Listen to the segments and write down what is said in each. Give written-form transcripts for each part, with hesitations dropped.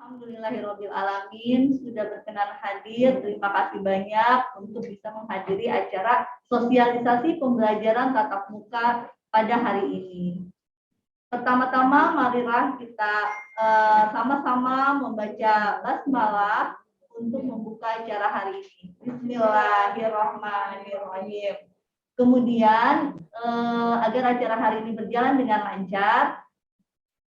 Alhamdulillahirabbil alamin sudah berkenan hadir. Terima kasih banyak untuk bisa menghadiri acara sosialisasi pembelajaran tatap muka pada hari ini. Pertama-tama marilah kita sama-sama membaca basmalah untuk membuka acara hari ini. Bismillahirrahmanirrahim. Kemudian agar acara hari ini berjalan dengan lancar,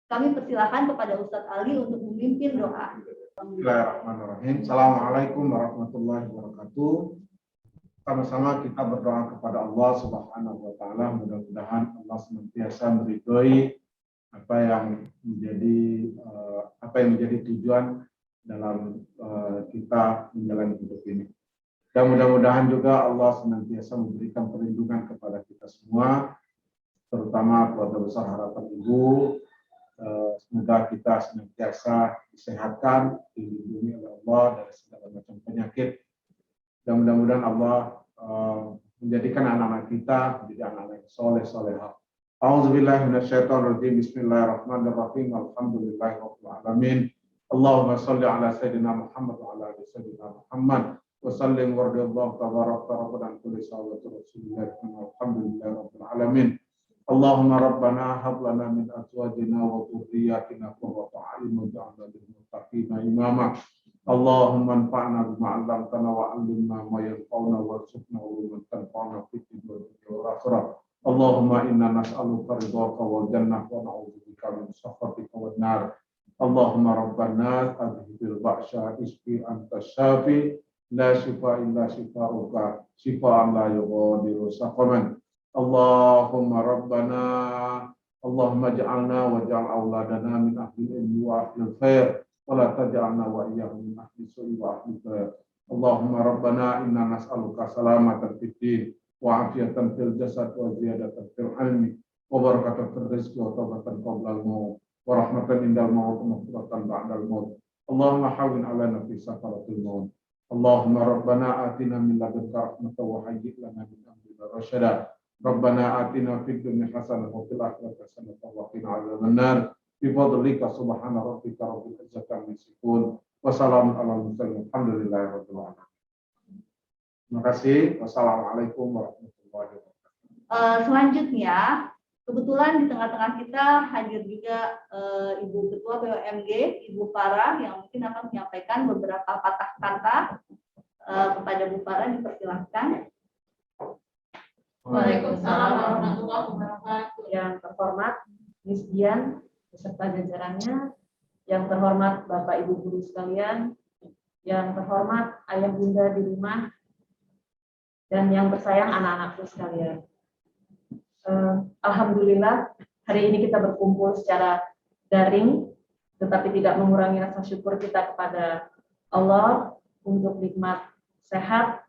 kami persilakan kepada Ustadz Ali untuk memimpin doa. Bismillahirrahmanirrahim. Assalamualaikum warahmatullahi wabarakatuh. Sama-sama kita berdoa kepada Allah Subhanahu wa taala, mudah-mudahan Allah senantiasa meridhoi apa yang menjadi tujuan dalam kita menjalani hidup ini. Dan mudah-mudahan juga Allah senantiasa memberikan perlindungan kepada kita semua, terutama keluarga besar Harapan Ibu. Semoga kita senantiasa disehatkan, dilindungi oleh Allah dari segala macam penyakit. Dan mudah-mudahan Allah menjadikan anak-anak kita menjadi anak-anak yang soleh-solehah. A'udzubillahi minasyaitonirrajim. Bismillahirrahmanirrahim. Alhamdulillahirabbil alamin. Allahumma shalli ala sayyidina Muhammad wa ala ali sayyidina Muhammad. Wa sallim wa radiyallahu tabaraka rabbana kulli sawati rasulillah. Alhamdulillahirabbil alamin. Allahumma rabbana hab lana min azwajina wa dhurriyyatina qurrata a'yun waj'alna lil muttaqina imama. Allahumma anfa'na bima 'allamtana wa 'allimna ma yanfa'una warzuqna ilman tanfa'una fid dunya wal akhirah. Allahumma inna nas'aluka ridhaka wal jannah wa na'udzubika min sakhatika wan nar. Allahumma rabbana adhibil ba'sa isfi anta syafi la shifa illa shifa'uka shifa'an la yughadiru saqaman. Allahumma rabbana Allahumma ja'alna wa ja'al auladana min ahli ilmi wa ahli khair wa la taj'alna wa iyyahum min ahli su'i wa ahli khair. Allahumma rabbana inna nas'aluka salamatan fid din wa afiyatan fil jasad wa ziyadatan fil ilmi wa barakatan fil rizqi wa tawbatan qabla al-maut wa rahmatan indal maut wa maghfiratan ba'dal maut. Allahumma hawwin 'alaina fi sakaratil maut. Allahumma rabbana atina min ladunka rahmatan wa hayyi' lana min amrina rasyada. Rabbana atina fid dunya hasanah wa fil akhirati hasanah wa qina adzaban nar. Bi fadlika subhana rabbika rabbil izzati amma yasifun wa salamun alal mursalin walhamdulillahi rabbil alamin. Terima kasih. Wassalamualaikum warahmatullahi wabarakatuh. Selanjutnya, kebetulan di tengah-tengah kita hadir juga Ibu Ketua BUMG, Ibu Farah, yang mungkin akan menyampaikan beberapa patah kata kepada Bu Farah. Dipersilahkan. Waalaikumsalam warahmatullahi wabarakatuh. Yang terhormat Miss Dian beserta jajarannya, yang terhormat Bapak Ibu guru sekalian, yang terhormat ayah bunda di rumah, dan yang tersayang anak-anakku sekalian. Alhamdulillah hari ini kita berkumpul secara daring, tetapi tidak mengurangi rasa syukur kita kepada Allah untuk nikmat sehat,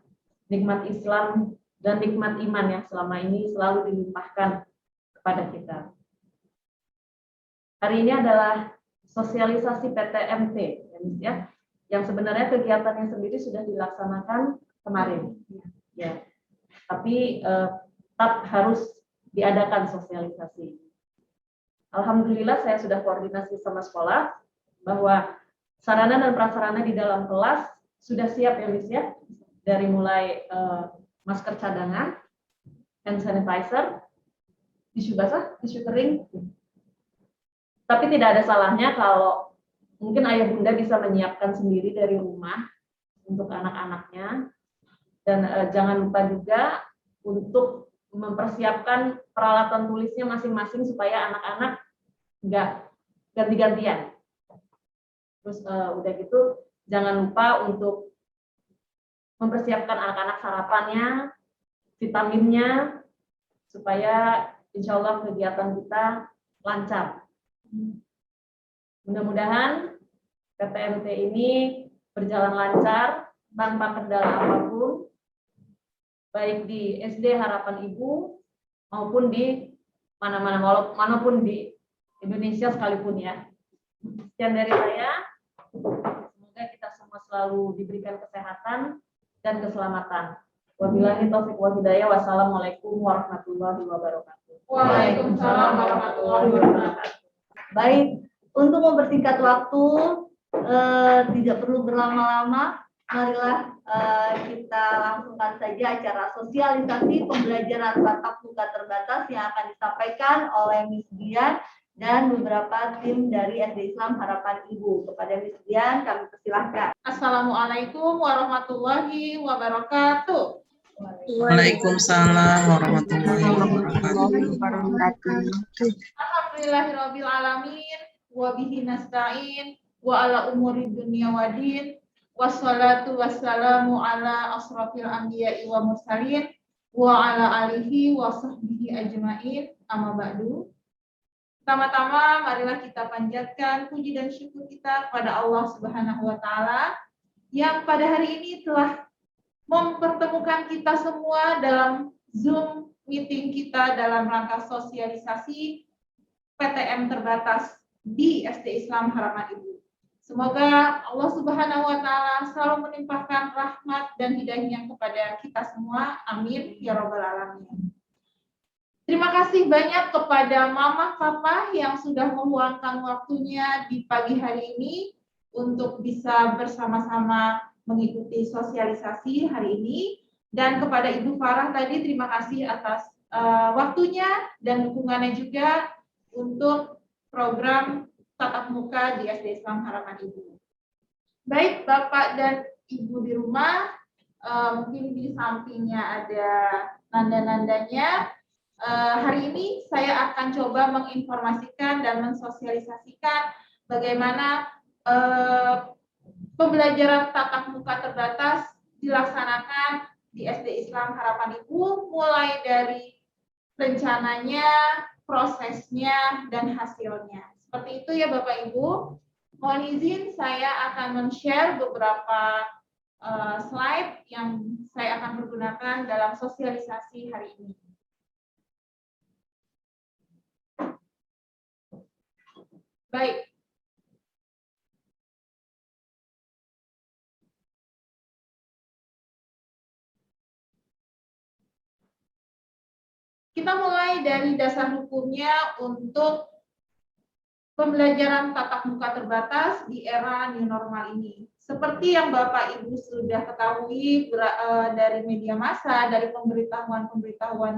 nikmat Islam, dan nikmat iman yang selama ini selalu dilimpahkan kepada kita. Hari ini adalah sosialisasi PTMT, ya, yang sebenarnya kegiatannya sendiri sudah dilaksanakan kemarin, ya. Tapi tetap harus diadakan sosialisasi. Alhamdulillah saya sudah koordinasi sama sekolah bahwa sarana dan prasarana di dalam kelas sudah siap ya Miss ya, dari mulai masker cadangan, hand sanitizer, tisu basah, tisu kering. Tapi tidak ada salahnya kalau mungkin ayah bunda bisa menyiapkan sendiri dari rumah untuk anak-anaknya. Dan jangan lupa juga untuk mempersiapkan peralatan tulisnya masing-masing supaya anak-anak nggak ganti-gantian. Terus udah gitu jangan lupa untuk mempersiapkan anak-anak sarapannya, vitaminnya, supaya insya Allah kegiatan kita lancar. Mudah-mudahan PTMT ini berjalan lancar tanpa kendala apapun, baik di SD Harapan Ibu maupun di mana-mana, manapun di Indonesia sekalipun ya. Sekian dari saya. Semoga kita semua selalu diberikan kesehatan dan keselamatan. Wabillahi taufiq wal hidayah. Wassalamualaikum warahmatullahi wabarakatuh. Waalaikumsalam warahmatullahi wabarakatuh. Baik, untuk mempersingkat waktu, tidak perlu berlama-lama, marilah kita langsungkan saja acara sosialisasi pembelajaran tatap muka terbatas yang akan disampaikan oleh Miss Dian dan beberapa tim dari SD Islam Harapan Ibu. Kepada Miss Dian kami persilahkan. Assalamualaikum warahmatullahi wabarakatuh. Waalaikumsalam warahmatullahi wabarakatuh. Alhamdulillahirabbil alamin wa bihi nasta'in wa ala umuri dunya waddin wassalatu wassalamu ala asrofil anbiya'i wa mursalin wa ala alihi wa sahbihi ajma'in, amma ba'du. Pertama-tama marilah kita panjatkan puji dan syukur kita kepada Allah Subhanahu wa taala yang pada hari ini telah mempertemukan kita semua dalam Zoom meeting kita dalam rangka sosialisasi PTM terbatas di SD Islam Harapan Ibu. Semoga Allah Subhanahu wa taala selalu melimpahkan rahmat dan hidayahnya kepada kita semua. Amin ya rabbal alamin. Terima kasih banyak kepada Mama Papa yang sudah meluangkan waktunya di pagi hari ini untuk bisa bersama-sama mengikuti sosialisasi hari ini, dan kepada Ibu Farah tadi terima kasih atas waktunya dan dukungannya juga untuk program tatap muka di SD Islam Harapan Ibu. Baik Bapak dan Ibu di rumah, mungkin di sampingnya ada nanda-nandanya. Hari ini saya akan coba menginformasikan dan mensosialisasikan bagaimana pembelajaran tatap muka terbatas dilaksanakan di SD Islam Harapan Ibu, mulai dari rencananya, prosesnya, dan hasilnya. Seperti itu ya Bapak Ibu. Mohon izin saya akan men-share beberapa slide yang saya akan pergunakan dalam sosialisasi hari ini. Baik. Kita mulai dari dasar hukumnya untuk pembelajaran tatap muka terbatas di era new normal ini. Seperti yang Bapak Ibu sudah ketahui dari media massa, dari pemberitahuan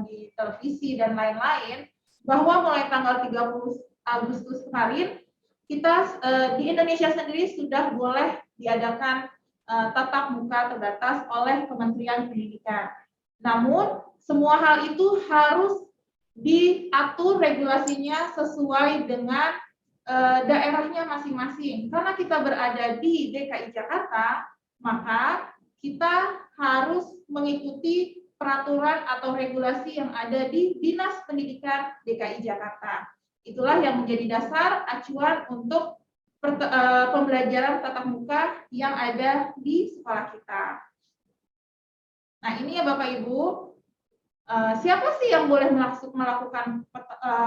di televisi dan lain-lain, bahwa mulai tanggal 30 Agustus kemarin, kita di Indonesia sendiri sudah boleh diadakan tatap muka terbatas oleh Kementerian Pendidikan. Namun, semua hal itu harus diatur regulasinya sesuai dengan daerahnya masing-masing. Karena kita berada di DKI Jakarta, maka kita harus mengikuti peraturan atau regulasi yang ada di Dinas Pendidikan DKI Jakarta. Itulah yang menjadi dasar acuan untuk pembelajaran tatap muka yang ada di sekolah kita. Nah, ini ya Bapak Ibu, siapa sih yang boleh melakukan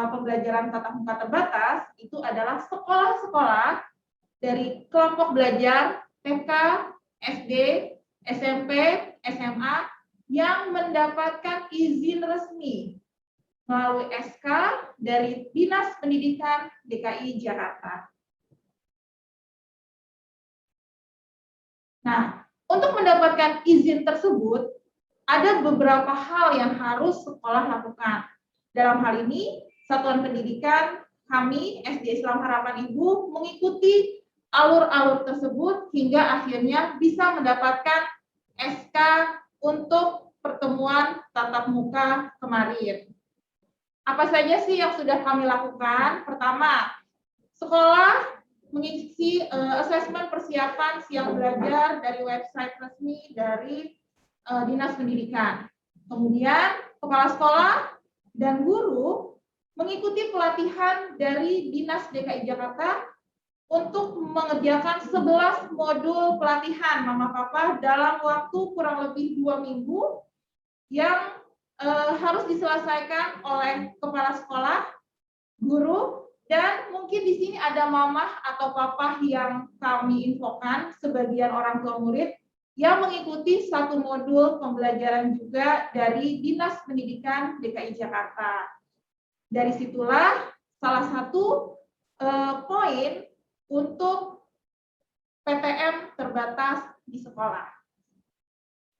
pembelajaran tatap muka terbatas? Itu adalah sekolah-sekolah dari kelompok belajar TK, SD, SMP, SMA yang mendapatkan izin resmi melalui SK dari Dinas Pendidikan DKI Jakarta. Nah, untuk mendapatkan izin tersebut, ada beberapa hal yang harus sekolah lakukan. Dalam hal ini, Satuan Pendidikan kami, SD Islam Harapan Ibu, mengikuti alur-alur tersebut hingga akhirnya bisa mendapatkan SK untuk pertemuan tatap muka kemarin. Apa saja sih yang sudah kami lakukan? Pertama, sekolah mengisi asesmen persiapan siang belajar dari website resmi dari Dinas Pendidikan. Kemudian kepala sekolah dan guru mengikuti pelatihan dari Dinas DKI Jakarta untuk mengerjakan 11 modul pelatihan Mama Papa dalam waktu kurang lebih 2 minggu yang harus diselesaikan oleh kepala sekolah, guru, dan mungkin di sini ada mamah atau papa yang kami infokan, sebagian orang tua murid yang mengikuti satu modul pembelajaran juga dari Dinas Pendidikan DKI Jakarta. Dari situlah salah satu poin untuk PTM terbatas di sekolah.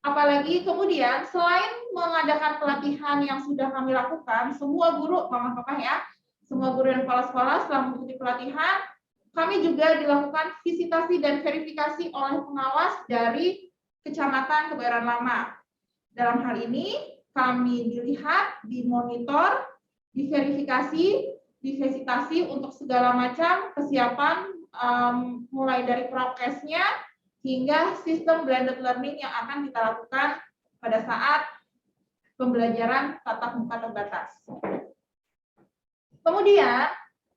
Apalagi kemudian selain mengadakan pelatihan yang sudah kami lakukan, semua guru, mama papa ya, semua guru dan kepala sekolah setelah mengikuti pelatihan, kami juga dilakukan visitasi dan verifikasi oleh pengawas dari Kecamatan Kebayoran Lama. Dalam hal ini kami dilihat, dimonitor, diverifikasi, divisitasi untuk segala macam kesiapan, mulai dari prokesnya hingga sistem blended learning yang akan kita lakukan pada saat pembelajaran tatap muka terbatas. Kemudian,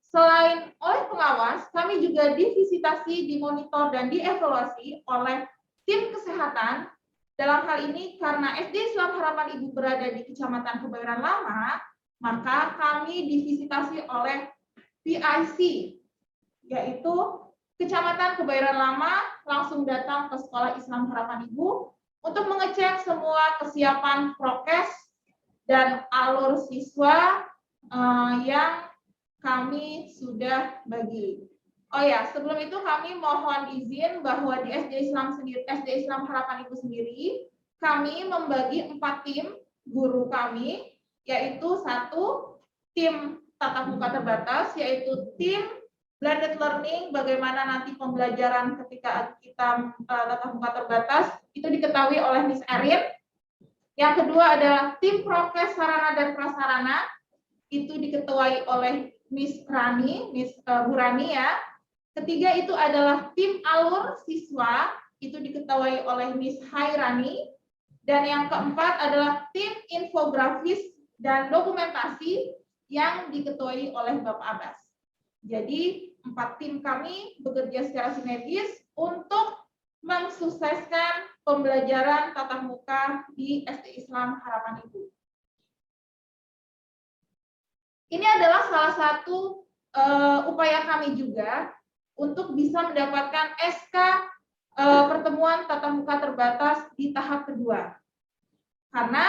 selain oleh pengawas, kami juga divisitasi, dimonitor, dan dievaluasi oleh tim kesehatan. Dalam hal ini, karena SD Islam Harapan Ibu berada di Kecamatan Kebayoran Lama, maka kami divisitasi oleh PIC, yaitu Kecamatan Kebayoran Lama langsung datang ke Sekolah Islam Harapan Ibu untuk mengecek semua kesiapan prokes dan alur siswa yang kami sudah bagi. Oh ya, sebelum itu kami mohon izin bahwa di SD Islam Harapan Ibu sendiri, kami membagi 4 tim guru kami, yaitu 1 tim tatap muka terbatas, yaitu tim blended learning, bagaimana nanti pembelajaran ketika kita tatap muka terbatas, itu diketahui oleh Miss Erin. Yang kedua adalah tim prokes sarana dan prasarana, itu diketuai oleh Miss Rani, Miss Burani ya. Ketiga itu adalah tim alur siswa, itu diketuai oleh Miss Hairani. Dan yang keempat adalah tim infografis dan dokumentasi yang diketuai oleh Bapak Abbas. Jadi 4 tim kami bekerja secara sinergis untuk mensukseskan pembelajaran tatap muka di SD Islam Harapan Ibu. Ini adalah salah satu upaya kami juga untuk bisa mendapatkan SK pertemuan tatap muka terbatas di tahap kedua. Karena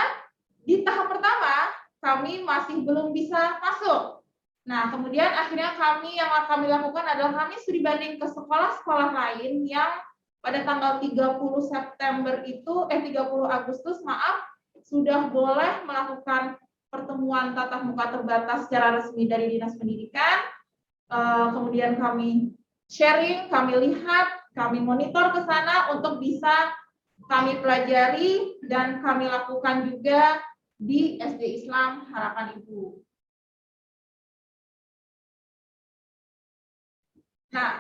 di tahap pertama kami masih belum bisa masuk. Nah, kemudian akhirnya yang kami lakukan adalah kami studi banding ke sekolah-sekolah lain yang pada tanggal 30 Agustus sudah boleh melakukan pertemuan tatap muka terbatas secara resmi dari Dinas Pendidikan. Kemudian kami sharing, kami lihat, kami monitor ke sana untuk bisa kami pelajari dan kami lakukan juga di SD Islam Harapan Ibu. Nah,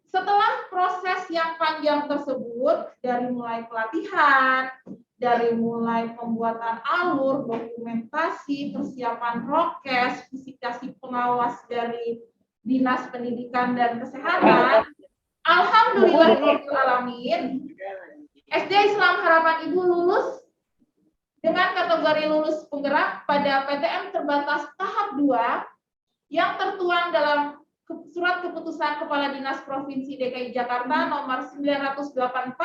setelah proses yang panjang tersebut, dari mulai pelatihan, dari mulai pembuatan alur, dokumentasi, persiapan prokes, visitasi pengawas dari Dinas Pendidikan dan Kesehatan, alhamdulillahirrahmanirrahim, SD Islam Harapan Ibu lulus dengan kategori lulus penggerak pada PTM terbatas tahap 2 yang tertuang dalam Surat Keputusan Kepala Dinas Provinsi DKI Jakarta nomor 984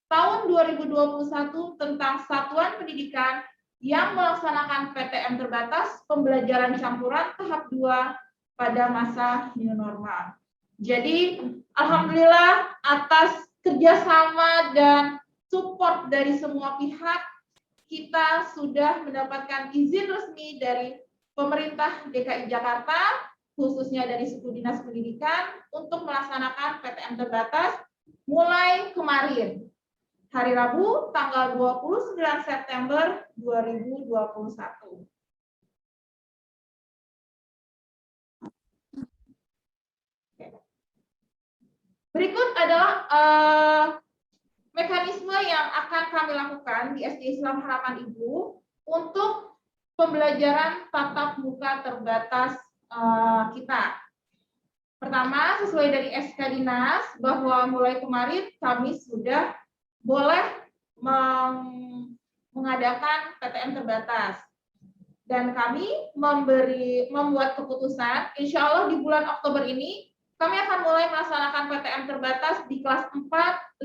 tahun 2021 tentang Satuan Pendidikan yang melaksanakan PTM terbatas pembelajaran campuran tahap 2 pada masa new normal. Jadi, alhamdulillah atas kerjasama dan support dari semua pihak, kita sudah mendapatkan izin resmi dari pemerintah DKI Jakarta, khususnya dari suku Dinas Pendidikan, untuk melaksanakan PTM terbatas mulai kemarin, hari Rabu, tanggal 29 September 2021. Berikut adalah mekanisme yang akan kami lakukan di SD Islam Harapan Ibu untuk pembelajaran tatap muka terbatas kita. Pertama, sesuai dari SK Dinas, bahwa mulai kemarin kami sudah boleh mengadakan PTM terbatas. Dan kami membuat keputusan, insya Allah di bulan Oktober ini, kami akan mulai melaksanakan PTM terbatas di kelas 4,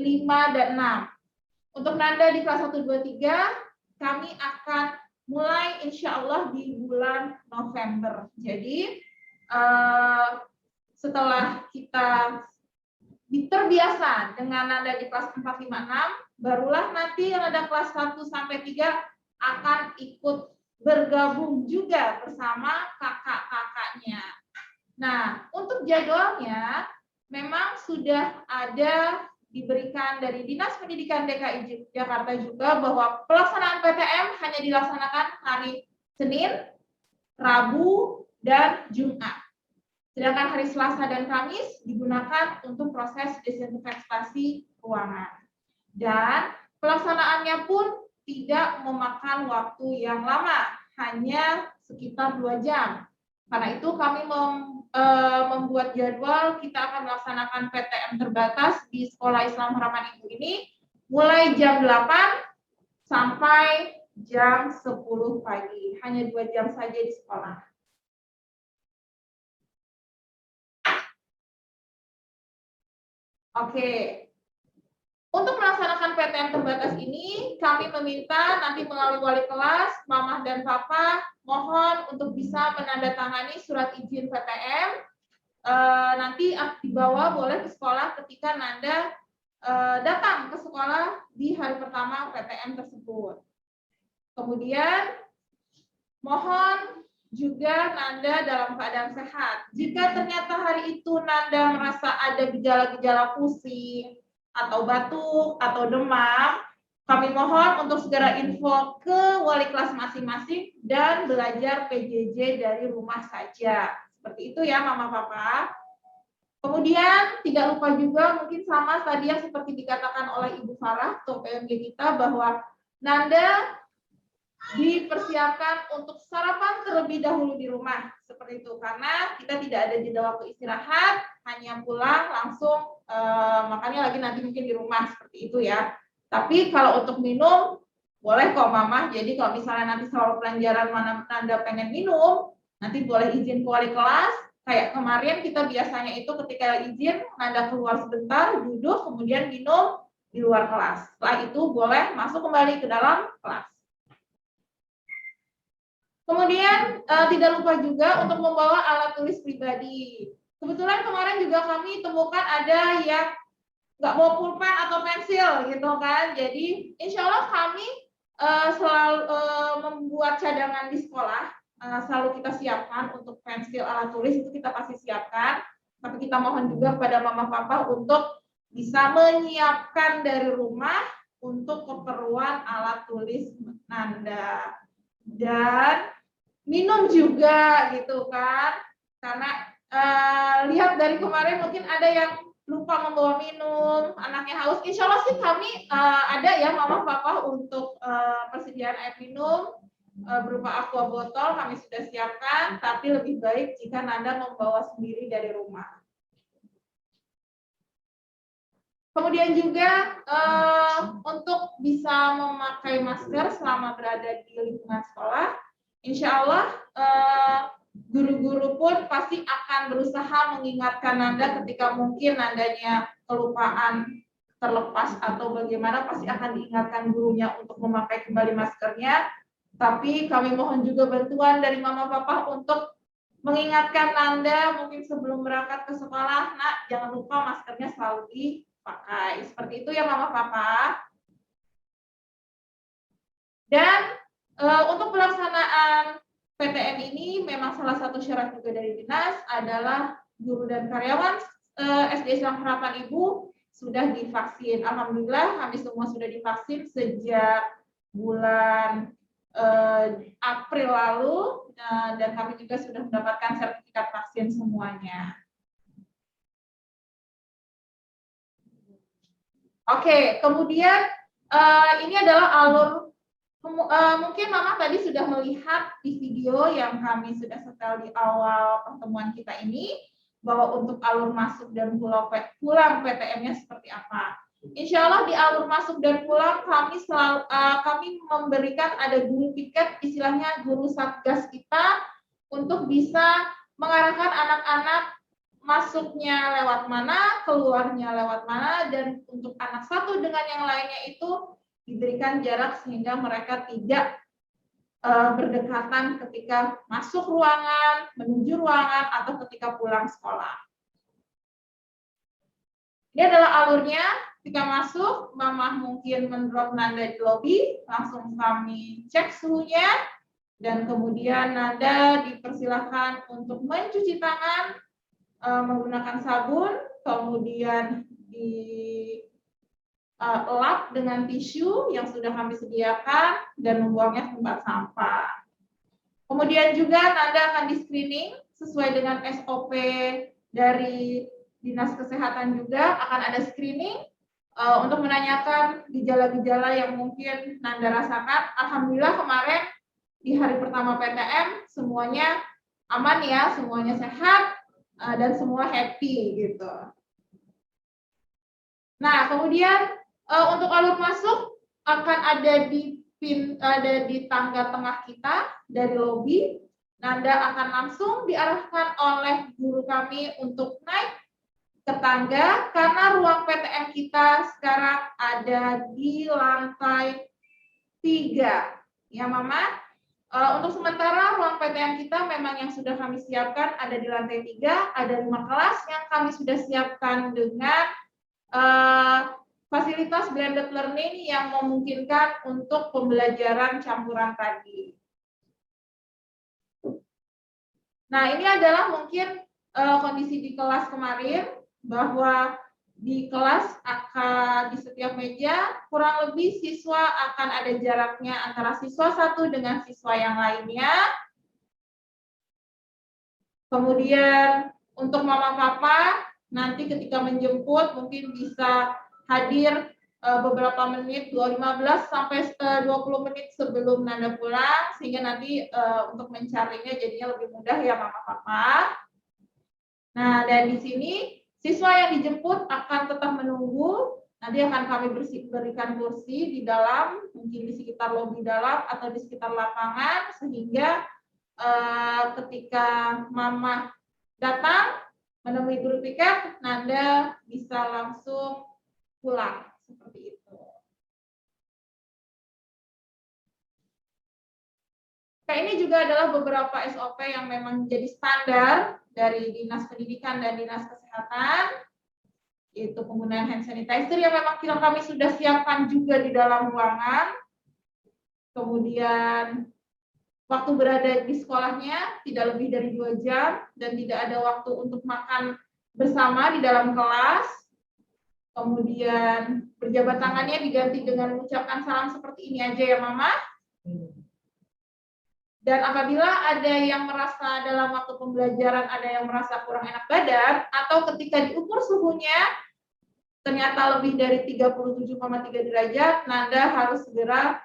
5, dan 6. Untuk Nanda di kelas 1, 2, 3, kami akan mulai insya Allah di bulan November. Jadi setelah kita terbiasa dengan nada di kelas 4, 5, 6, barulah nanti nada kelas 1 sampai 3 akan ikut bergabung juga bersama kakak-kakaknya. Nah, untuk jadwalnya memang sudah ada diberikan dari Dinas Pendidikan DKI Jakarta juga bahwa pelaksanaan PTM hanya dilaksanakan hari Senin, Rabu, dan Jumat. Sedangkan hari Selasa dan Kamis digunakan untuk proses desinfeksi ruangan. Dan pelaksanaannya pun tidak memakan waktu yang lama, hanya sekitar 2 jam. Karena itu kami membuat jadwal kita akan melaksanakan PTM terbatas di Sekolah Islam Harapan Ibu ini mulai jam 8 sampai jam 10 pagi. Hanya 2 jam saja di sekolah. Oke. Untuk melaksanakan PTM terbatas ini, kami meminta nanti melalui wali kelas, Mama dan Papa, mohon untuk bisa menandatangani surat izin PTM. Nanti dibawa boleh ke sekolah ketika Nanda datang ke sekolah di hari pertama PTM tersebut. Kemudian, mohon juga Nanda dalam keadaan sehat. Jika ternyata hari itu Nanda merasa ada gejala-gejala pusing, atau batuk, atau demam, kami mohon untuk segera info ke wali kelas masing-masing dan belajar PJJ dari rumah saja. Seperti itu ya Mama Papa. Kemudian tidak lupa juga mungkin sama tadi yang seperti dikatakan oleh Ibu Farah atau PMG kita bahwa Nanda dipersiapkan untuk sarapan terlebih dahulu di rumah seperti itu karena kita tidak ada jeda waktu istirahat, hanya pulang langsung makannya lagi nanti mungkin di rumah seperti itu ya. Tapi kalau untuk minum boleh kok Mama. Jadi kalau misalnya nanti selama pelajaran mana Nanda pengen minum, nanti boleh izin ke wali kelas. Kayak kemarin kita biasanya itu ketika izin Nanda keluar sebentar, duduk kemudian minum di luar kelas. Setelah itu boleh masuk kembali ke dalam kelas. Kemudian tidak lupa juga untuk membawa alat tulis pribadi. Kebetulan kemarin juga kami temukan ada yang nggak mau pulpen atau pensil gitu kan. Jadi insya Allah kami selalu membuat cadangan di sekolah. Selalu kita siapkan untuk pensil alat tulis itu kita pasti siapkan. Tapi kita mohon juga kepada Mama Papa untuk bisa menyiapkan dari rumah untuk keperluan alat tulis Nanda. Dan minum juga gitu kan, karena lihat dari kemarin mungkin ada yang lupa membawa minum, anaknya haus. Insya Allah sih kami ada ya Mama Papa untuk persediaan air minum berupa aqua botol kami sudah siapkan, tapi lebih baik jika Nanda membawa sendiri dari rumah. Kemudian juga untuk bisa memakai masker selama berada di lingkungan sekolah, insya Allah guru-guru pun pasti akan berusaha mengingatkan Nanda ketika mungkin Nandanya kelupaan terlepas atau bagaimana, pasti akan diingatkan gurunya untuk memakai kembali maskernya. Tapi kami mohon juga bantuan dari Mama Papa untuk mengingatkan Nanda mungkin sebelum berangkat ke sekolah, Nak, jangan lupa maskernya selalu dipakai. Seperti itu ya Mama Papa. Dan untuk pelaksanaan PTM ini memang salah satu syarat juga dari dinas adalah guru dan karyawan SD Islam Harapan Ibu sudah divaksin. Alhamdulillah kami semua sudah divaksin sejak bulan April lalu dan kami juga sudah mendapatkan sertifikat vaksin semuanya. Oke, kemudian ini adalah alur. Mungkin Mama tadi sudah melihat di video yang kami sudah setel di awal pertemuan kita ini, bahwa untuk alur masuk dan pulang PTM-nya seperti apa. Insya Allah di alur masuk dan pulang kami memberikan ada guru piket, istilahnya guru satgas kita, untuk bisa mengarahkan anak-anak masuknya lewat mana, keluarnya lewat mana, dan untuk anak satu dengan yang lainnya itu diberikan jarak sehingga mereka tidak berdekatan ketika masuk ruangan, menuju ruangan, atau ketika pulang sekolah. Ini adalah alurnya. Ketika masuk, Mama mungkin mendrop Nanda di lobi, langsung kami cek suhunya, dan kemudian Nanda dipersilahkan untuk mencuci tangan menggunakan sabun, kemudian lap dengan tisu yang sudah kami sediakan, dan membuangnya ke tempat sampah. Kemudian juga Nanda akan di-screening sesuai dengan SOP dari Dinas Kesehatan, juga akan ada screening untuk menanyakan gejala-gejala yang mungkin Nanda rasakan. Alhamdulillah kemarin di hari pertama PTM semuanya aman ya, semuanya sehat dan semua happy gitu. Nah, kemudian untuk alur masuk akan ada di tangga tengah kita dari lobi. Nanda akan langsung diarahkan oleh guru kami untuk naik ke tangga, karena ruang PTM kita sekarang ada di lantai 3. Ya, Mama. Untuk sementara ruang PTM kita memang yang sudah kami siapkan ada di lantai 3, ada 5 kelas yang kami sudah siapkan dengan fasilitas blended learning yang memungkinkan untuk pembelajaran campuran tadi. Nah, ini adalah mungkin kondisi di kelas kemarin, bahwa di kelas akan di setiap meja kurang lebih siswa akan ada jaraknya antara siswa satu dengan siswa yang lainnya. Kemudian untuk mama papa nanti ketika menjemput mungkin bisa hadir beberapa menit, 15 sampai 20 menit sebelum Nanda pulang, sehingga nanti untuk mencarinya jadinya lebih mudah ya mama papa. Nah, dan di sini siswa yang dijemput akan tetap menunggu, nanti akan kami berikan kursi di dalam, mungkin di sekitar lobi dalam atau di sekitar lapangan, sehingga ketika mama datang menemui guru piket, Nanda bisa langsung pulang, seperti itu. Nah, ini juga adalah beberapa SOP yang memang menjadi standar dari Dinas Pendidikan dan Dinas Kesehatan, yaitu penggunaan hand sanitizer yang memang kami sudah siapkan juga di dalam ruangan. Kemudian waktu berada di sekolahnya tidak lebih dari 2 jam dan tidak ada waktu untuk makan bersama di dalam kelas. Kemudian berjabat tangannya diganti dengan mengucapkan salam seperti ini aja ya Mama. Dan apabila ada yang merasa dalam waktu pembelajaran ada yang merasa kurang enak badan, atau ketika diukur suhunya ternyata lebih dari 37,3 derajat, Nanda harus segera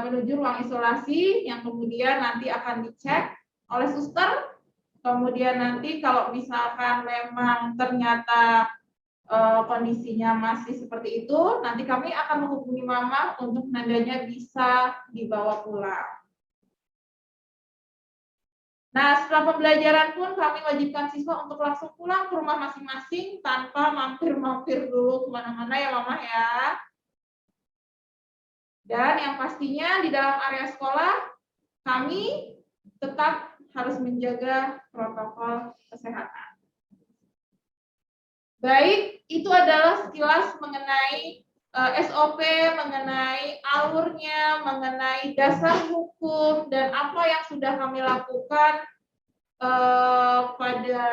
menuju ruang isolasi yang kemudian nanti akan dicek oleh suster. Kemudian nanti kalau misalkan memang ternyata kondisinya masih seperti itu, nanti kami akan menghubungi Mama untuk Nandanya bisa dibawa pulang. Nah, setelah pembelajaran pun kami wajibkan siswa untuk langsung pulang ke rumah masing-masing tanpa mampir-mampir dulu kemana-mana ya Mama ya. Dan yang pastinya di dalam area sekolah kami tetap harus menjaga protokol kesehatan. Baik, itu adalah sekilas mengenai SOP, mengenai alurnya, mengenai dasar hukum, dan apa yang sudah kami lakukan pada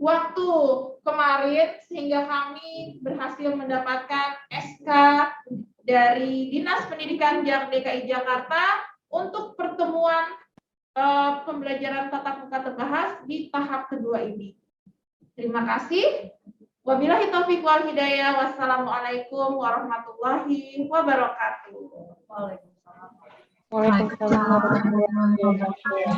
waktu kemarin, sehingga kami berhasil mendapatkan SK dari Dinas Pendidikan DKI Jakarta untuk pertemuan pembelajaran tatap muka terbahas di tahap kedua ini. Terima kasih. Wabillahi taufiq wal hidayah. Wassalamualaikum warahmatullahi wabarakatuh. Waalaikumsalam warahmatullahi wabarakatuh.